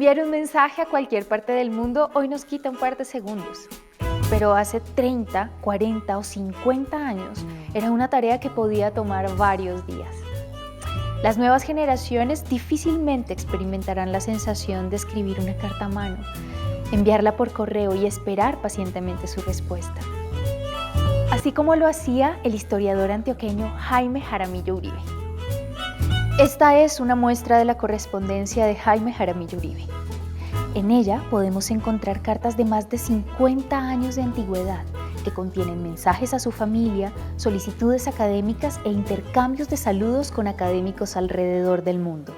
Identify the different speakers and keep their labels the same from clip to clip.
Speaker 1: Enviar un mensaje a cualquier parte del mundo hoy nos quita un par de segundos. Pero hace 30, 40 o 50 años era una tarea que podía tomar varios días. Las nuevas generaciones difícilmente experimentarán la sensación de escribir una carta a mano, enviarla por correo y esperar pacientemente su respuesta. Así como lo hacía el historiador antioqueño Jaime Jaramillo Uribe. Esta es una muestra de la correspondencia de Jaime Jaramillo Uribe. En ella podemos encontrar cartas de más de 50 años de antigüedad que contienen mensajes a su familia, solicitudes académicas e intercambios de saludos con académicos alrededor del mundo.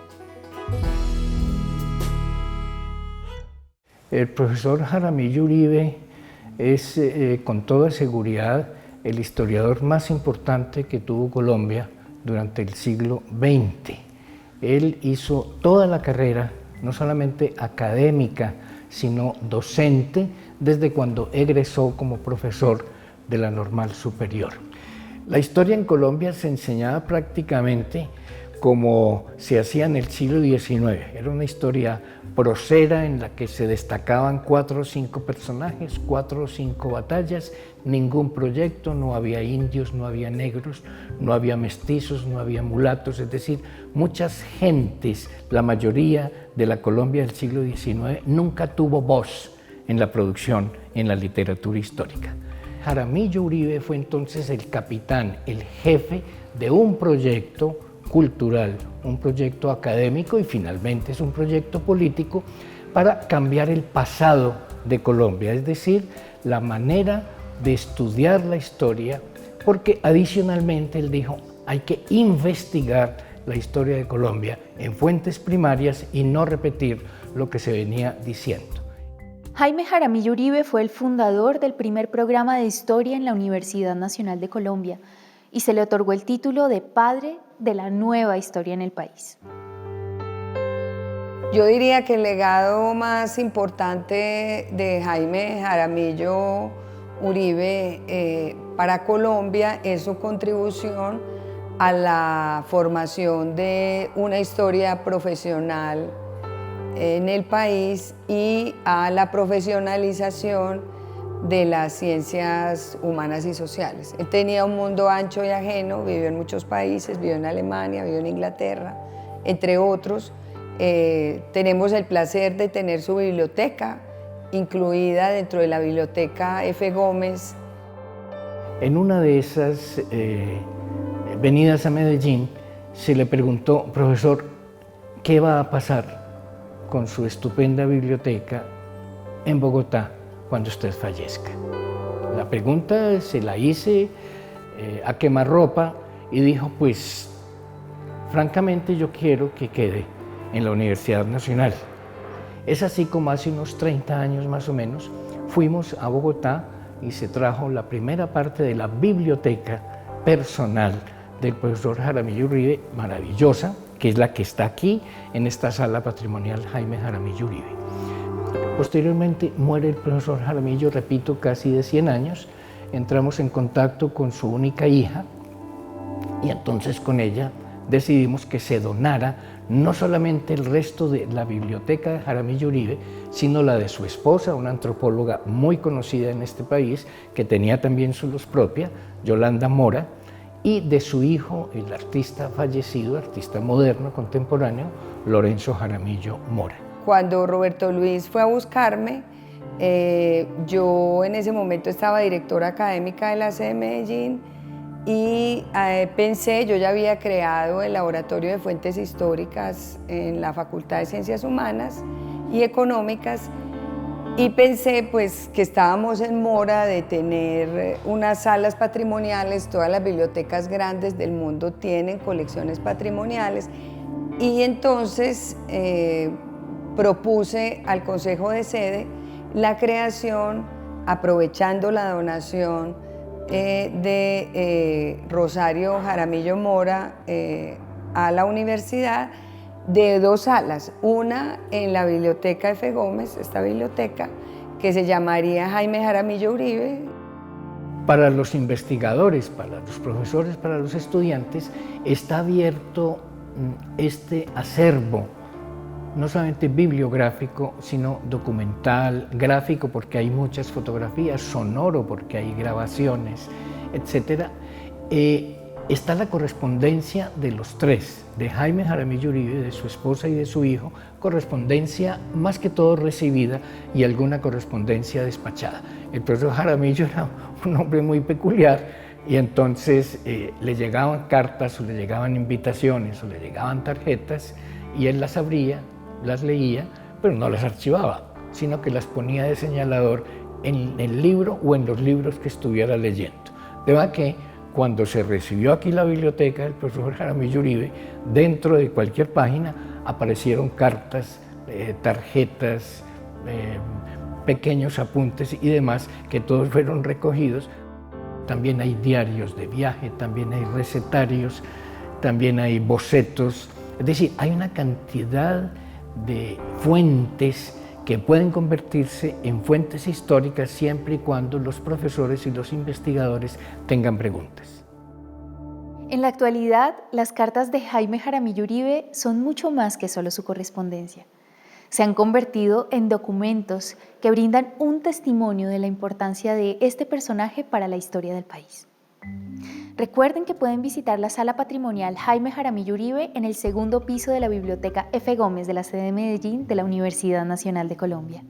Speaker 2: El profesor Jaramillo Uribe es con toda seguridad el historiador más importante que tuvo Colombia durante el siglo XX. Él hizo toda la carrera, no solamente académica, sino docente, desde cuando egresó como profesor de la Normal Superior. La historia en Colombia se enseñaba prácticamente como se hacía en el siglo XIX. Era una historia prosera en la que se destacaban 4 o 5 personajes, 4 o 5 batallas, ningún proyecto, no había indios, no había negros, no había mestizos, no había mulatos, es decir, muchas gentes, la mayoría de la Colombia del siglo XIX nunca tuvo voz en la producción, en la literatura histórica. Jaramillo Uribe fue entonces el capitán, el jefe de un proyecto cultural, un proyecto académico y finalmente es un proyecto político para cambiar el pasado de Colombia, es decir, la manera de estudiar la historia, porque adicionalmente él dijo, hay que investigar la historia de Colombia en fuentes primarias y no repetir lo que se venía diciendo.
Speaker 1: Jaime Jaramillo Uribe fue el fundador del primer programa de historia en la Universidad Nacional de Colombia y se le otorgó el título de padre de la nueva historia en el país.
Speaker 3: Yo diría que el legado más importante de Jaime Jaramillo Uribe para Colombia es su contribución a la formación de una historia profesional en el país y a la profesionalización de las ciencias humanas y sociales. Él tenía un mundo ancho y ajeno, vivió en muchos países, vivió en Alemania, vivió en Inglaterra, entre otros. Tenemos el placer de tener su biblioteca incluida dentro de la biblioteca F. Gómez.
Speaker 2: En una de esas venidas a Medellín se le preguntó, profesor, ¿qué va a pasar con su estupenda biblioteca en Bogotá cuando usted fallezca? La pregunta se la hice a quemarropa y dijo, pues francamente yo quiero que quede en la Universidad Nacional. Es así como hace unos 30 años más o menos fuimos a Bogotá y se trajo la primera parte de la biblioteca personal del profesor Jaramillo Uribe, maravillosa, que es la que está aquí en esta sala patrimonial Jaime Jaramillo Uribe. Posteriormente muere el profesor Jaramillo, repito, casi de 100 años, entramos en contacto con su única hija y entonces con ella decidimos que se donara no solamente el resto de la biblioteca de Jaramillo Uribe, sino la de su esposa, una antropóloga muy conocida en este país, que tenía también su luz propia, Yolanda Mora, y de su hijo, el artista fallecido, artista moderno, contemporáneo, Lorenzo Jaramillo Mora.
Speaker 3: Cuando Roberto Luis fue a buscarme, yo en ese momento estaba directora académica de la sede de Medellín y pensé, yo ya había creado el Laboratorio de Fuentes Históricas en la Facultad de Ciencias Humanas y Económicas, y pensé pues que estábamos en mora de tener unas salas patrimoniales. Todas las bibliotecas grandes del mundo tienen colecciones patrimoniales, y entonces propuse al Consejo de Sede la creación, aprovechando la donación de Rosario Jaramillo Mora a la universidad, de 2 salas, una en la biblioteca F. Gómez, esta biblioteca, que se llamaría Jaime Jaramillo Uribe.
Speaker 2: Para los investigadores, para los profesores, para los estudiantes, está abierto este acervo no solamente bibliográfico, sino documental, gráfico porque hay muchas fotografías, sonoro porque hay grabaciones, etc. Está la correspondencia de los tres, de Jaime Jaramillo Uribe, de su esposa y de su hijo, correspondencia más que todo recibida y alguna correspondencia despachada. El profesor Jaramillo era un hombre muy peculiar y entonces le llegaban cartas o le llegaban invitaciones o le llegaban tarjetas y él las abría, las leía, pero no las archivaba, sino que las ponía de señalador en el libro o en los libros que estuviera leyendo. De manera que cuando se recibió aquí la biblioteca del profesor Jaramillo Uribe, dentro de cualquier página aparecieron cartas, tarjetas, pequeños apuntes y demás, que todos fueron recogidos. También hay diarios de viaje, también hay recetarios, también hay bocetos. Es decir, hay una cantidad de fuentes que pueden convertirse en fuentes históricas siempre y cuando los profesores y los investigadores tengan preguntas.
Speaker 1: En la actualidad, las cartas de Jaime Jaramillo Uribe son mucho más que solo su correspondencia. Se han convertido en documentos que brindan un testimonio de la importancia de este personaje para la historia del país. Recuerden que pueden visitar la Sala Patrimonial Jaime Jaramillo Uribe en el segundo piso de la Biblioteca F. Gómez de la sede de Medellín de la Universidad Nacional de Colombia.